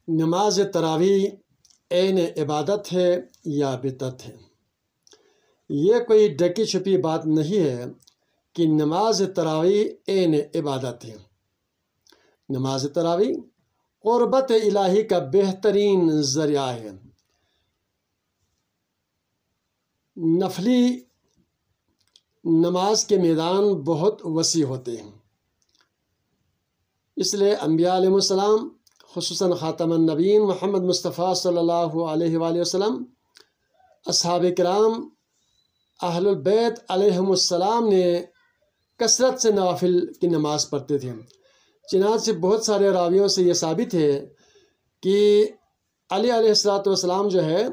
نماز تراویح عین عبادت ہے یا بدعت ہے؟ یہ کوئی ڈکی چھپی بات نہیں ہے کہ نماز تراویح عین عبادت ہے۔ نماز تراویح قربت الہی کا بہترین ذریعہ ہے۔ نفلی نماز کے میدان بہت وسیع ہوتے ہیں، اس لیے انبیاء علیہ السلام، خصوصاً خاتم النبیین محمد مصطفیٰ صلی اللہ علیہ وآلہ وسلم، اصحاب کرام، اہل البیت علیہم السلام نے کثرت سے نوافل کی نماز پڑھتے تھے۔ چنانچہ بہت سارے راویوں سے یہ ثابت ہے کہ علی علیہ السلام جو ہے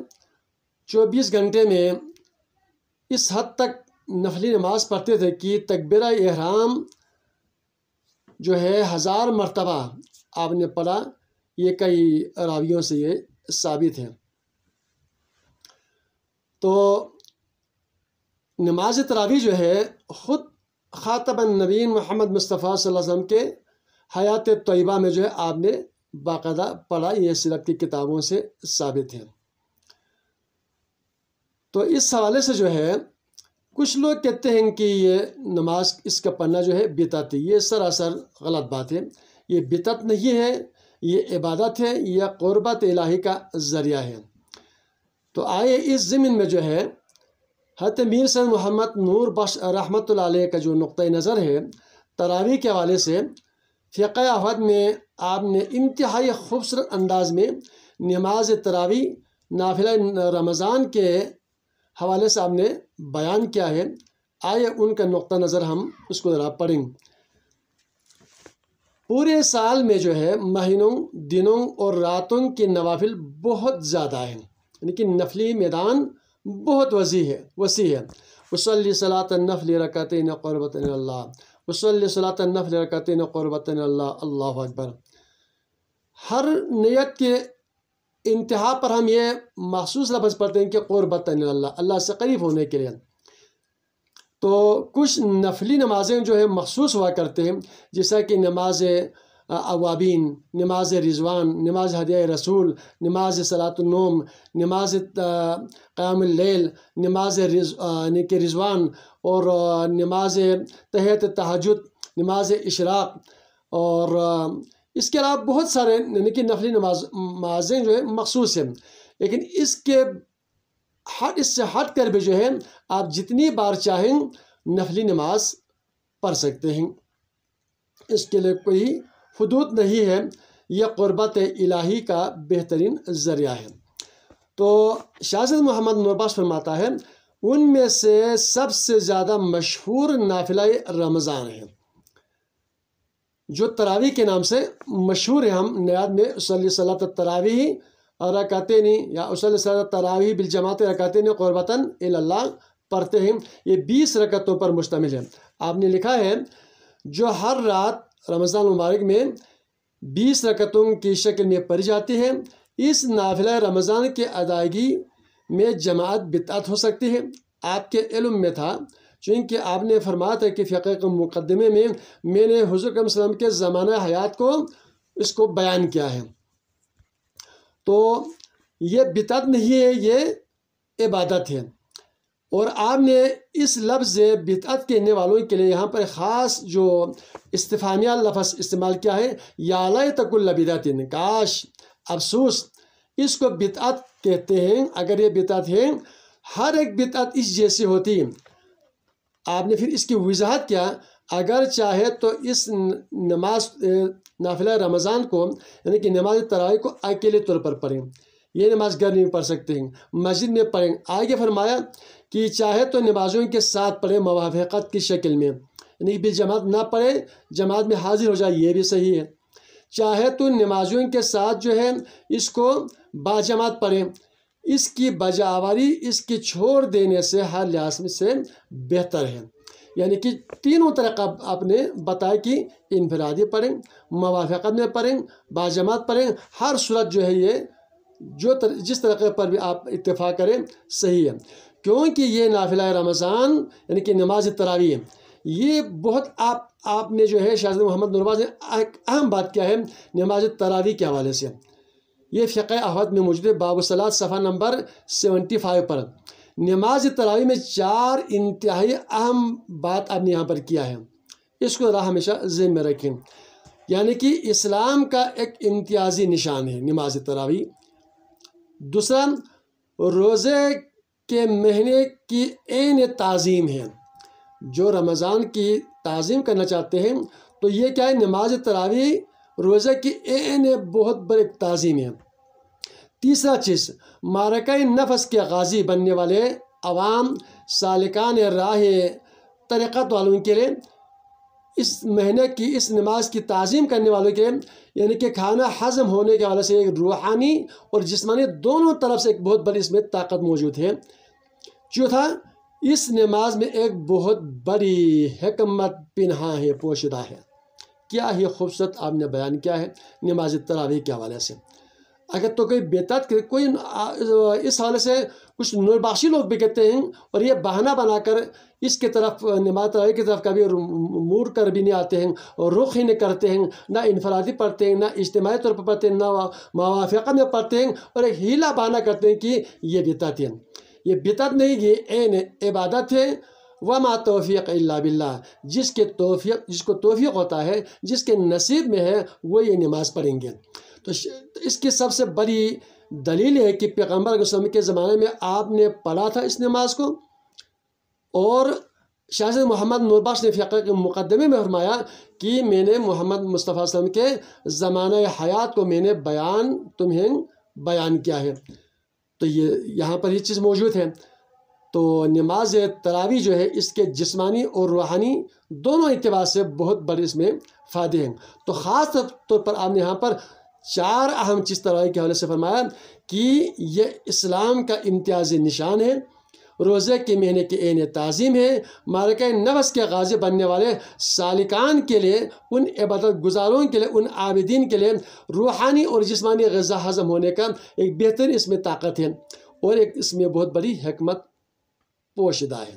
24 گھنٹے میں اس حد تک نفلی نماز پڑھتے تھے کہ تکبیرہ احرام جو ہے 1000 مرتبہ آپ نے پڑھا۔ یہ کئی راویوں سے یہ ثابت ہے۔ تو نماز تراویح جو ہے خود خاتم النبیین محمد مصطفیٰ صلی اللہ علیہ وسلم کے حیات طیبہ میں جو ہے آپ نے باقاعدہ پڑھا، یہ سیرت کی کتابوں سے ثابت ہے۔ تو اس حوالے سے جو ہے کچھ لوگ کہتے ہیں کہ یہ نماز اس کا پڑھنا جو ہے بدعت ہے۔ یہ سراسر غلط بات ہے۔ یہ بدعت نہیں ہے، یہ عبادت ہے، یہ قربت الہی کا ذریعہ ہے۔ تو آئے اس ضمن میں جو ہے حضرت میر سید محمد نور بخش رحمۃ اللہ علیہ کا جو نقطۂ نظر ہے تراویح کے حوالے سے، فقہ احمد میں آپ نے انتہائی خوبصورت انداز میں نماز تراویح نافلہ رمضان کے حوالے سے آپ نے بیان کیا ہے۔ آئے ان کا نقطہ نظر ہم اس کو ذرا پڑھیں۔ پورے سال میں جو ہے مہینوں، دنوں اور راتوں کے نوافل بہت زیادہ ہیں، یعنی کہ نفلی میدان بہت وسیع ہے۔ وصلی صلاۃ النفل رکعتین قربۃ اللہ، وصلی صلاۃ النفل رکعتین قربۃ اللہ، اللہ اکبر۔ ہر نیت کے انتہا پر ہم یہ مخصوص لفظ پڑھتے ہیں کہ قربۃ اللہ، اللہ سے قریب ہونے کے لیے۔ تو کچھ نفلی نمازیں جو ہے مخصوص ہوا کرتے ہیں، جیسا کہ نماز اوابین، نماز رضوان، نماز ہدیہ رسول، نماز صلاۃ النوم، نماز قیام اللیل، نماز یعنی کہ رضوان، اور نماز تحیۃ تہجد، نماز اشراق، اور اس کے علاوہ بہت سارے یعنی کہ نفلی نمازیں جو ہے مخصوص ہیں۔ لیکن اس سے ہٹ کر بھی جو ہے آپ جتنی بار چاہیں نفلی نماز پڑھ سکتے ہیں، اس کے لیے کوئی حدود نہیں ہے۔ یہ قربت الہی کا بہترین ذریعہ ہے۔ تو شاہ زیب محمد نور بخش فرماتا ہے ان میں سے سب سے زیادہ مشہور نافلہ رمضان ہے، جو تراویح کے نام سے مشہور ہے۔ ہم نیاد میں اصلی صلاۃ التراویح رکعتین یا اصلی صلاۃ التراویح بالجماعت رکعتین قربتاً الی اللہ پڑھتے ہیں۔ یہ 20 رکعتوں پر مشتمل ہے۔ آپ نے لکھا ہے جو ہر رات رمضان مبارک میں 20 رکعتوں کی شکل میں پڑھی جاتی ہے، اس نافلہ رمضان کے ادائیگی میں جماعت بدعت ہو سکتی ہے۔ آپ کے علم میں تھا، چونکہ آپ نے فرمایا تھا کہ فقہ کے مقدمے میں میں نے حضور صلی اللہ علیہ وسلم کے زمانہ حیات کو اس کو بیان کیا ہے۔ تو یہ بدعت نہیں ہے، یہ عبادت ہے۔ اور آپ نے اس لفظ بدعت کہنے والوں کے لیے یہاں پر خاص جو استفہامیہ لفظ استعمال کیا ہے، یا لیت کل بدعت، کاش، افسوس، اس کو بدعت کہتے ہیں۔ اگر یہ بدعت ہے، ہر ایک بدعت اس جیسی ہوتی۔ آپ نے پھر اس کی وضاحت کیا، اگر چاہے تو اس نماز نافلہ رمضان کو یعنی کہ نماز تراویح کو اکیلے طور پر پڑھیں، یہ نماز گھر میں پڑھ سکتے ہیں، مسجد میں پڑھیں۔ آگے فرمایا کہ چاہے تو نمازوں کے ساتھ پڑھیں موافقت کی شکل میں، یعنی کہ جماعت نہ پڑھے، جماعت میں حاضر ہو جائے، یہ بھی صحیح ہے۔ چاہے تو نمازوں کے ساتھ جو ہے اس کو باجماعت پڑھیں، اس کی بجاوری اس کی چھوڑ دینے سے ہر لحاظ سے بہتر ہے۔ یعنی کہ تینوں طریقہ آپ نے بتایا کہ انفرادی پڑھیں، موافقت میں پڑھیں، باجماعت پڑھیں، ہر صورت جو ہے یہ جس طریقے پر بھی آپ اتفاق کریں صحیح ہے۔ کیونکہ یہ نافلہ رمضان یعنی کہ نماز تراویح یہ بہت آپ نے جو ہے شاہ زیب محمد نور بخش نے ایک اہم بات کیا ہے نماز تراویح کے حوالے سے یہ فقہ احمد میں موجود ہے، باب الصلاۃ صفحہ نمبر 75 پر۔ نماز تراویح میں 4 انتہائی اہم بات آپ نے یہاں پر کیا ہے، اس کو ذرا ہمیشہ ذہن میں رکھیں۔ یعنی کہ اسلام کا ایک امتیازی نشان ہے نماز تراویح۔ دوسرا، روزے کے مہینے کی عین تعظیم ہے۔ جو رمضان کی تعظیم کرنا چاہتے ہیں تو یہ کیا ہے، نماز تراویح روزے کی عین بہت بڑی تعظیم ہے۔ تیسرا چیز، معرکہ نفس کے غازی بننے والے عوام سالکان راہ طریقت والوں کے لیے اس مہینے کی اس نماز کی تعظیم کرنے والوں کے لیے، یعنی کہ کھانا ہضم ہونے کے حوالے سے ایک روحانی اور جسمانی دونوں طرف سے ایک بہت بڑی اس میں طاقت موجود ہے۔ چوتھا، اس نماز میں ایک بہت بڑی حکمت پنہاں ہے، پوشیدہ ہے۔ کیا ہی خوبصورت آپ نے بیان کیا ہے نماز تراویح کے حوالے سے۔ اگر تو کوئی بدعت کرے، کوئی اس حوالے سے کچھ نوربخشی لوگ بھی کہتے ہیں اور یہ بہانہ بنا کر اس کی طرف نماز تراویح کی طرف کبھی مڑ کر بھی نہیں آتے ہیں اور رخ ہی نہیں کرتے ہیں، نہ انفرادی پڑھتے ہیں، نہ اجتماعی طور پر پڑھتے ہیں، نہ موافقہ میں پڑھتے ہیں، اور ایک ہیلا بہانہ کرتے ہیں کہ یہ بدعت ہے۔ یہ بدعت نہیں، یہ عین عبادت ہے۔ وما توفیق الا باللہ، جس کو توفیق ہوتا ہے، جس کے نصیب میں ہے، وہ یہ نماز پڑھیں گے۔ تو اس کی سب سے بڑی دلیل ہے کہ پیغمبر علیہ السلام کے زمانے میں آپ نے پڑھا تھا اس نماز کو، اور شاہ زید محمد نوربخش نے فقہ کے مقدمے میں فرمایا کہ میں نے محمد مصطفیٰ صلی اللہ علیہ وسلم کے زمانہ حیات کو میں نے تمہیں بیان کیا ہے۔ تو یہاں پر یہ چیز موجود ہے۔ تو نماز تراویح جو ہے اس کے جسمانی اور روحانی دونوں اعتبار سے بہت بڑے اس میں فائدے ہیں۔ تو خاص طور پر آپ نے یہاں پر 4 اہم چیز تراویح کے حوالے سے فرمایا کہ یہ اسلام کا امتیازی نشان ہے، روزے کے مہینے کی عین تعظیم ہے، معرکہ نفس کے غازی بننے والے سالکان کے لیے، ان عبادت گزاروں کے لیے، ان عابدین کے لیے روحانی اور جسمانی غذا ہضم ہونے کا ایک بہتر اس میں طاقت ہے، اور ایک اس میں بہت بڑی حکمت پوشیدہ ہے۔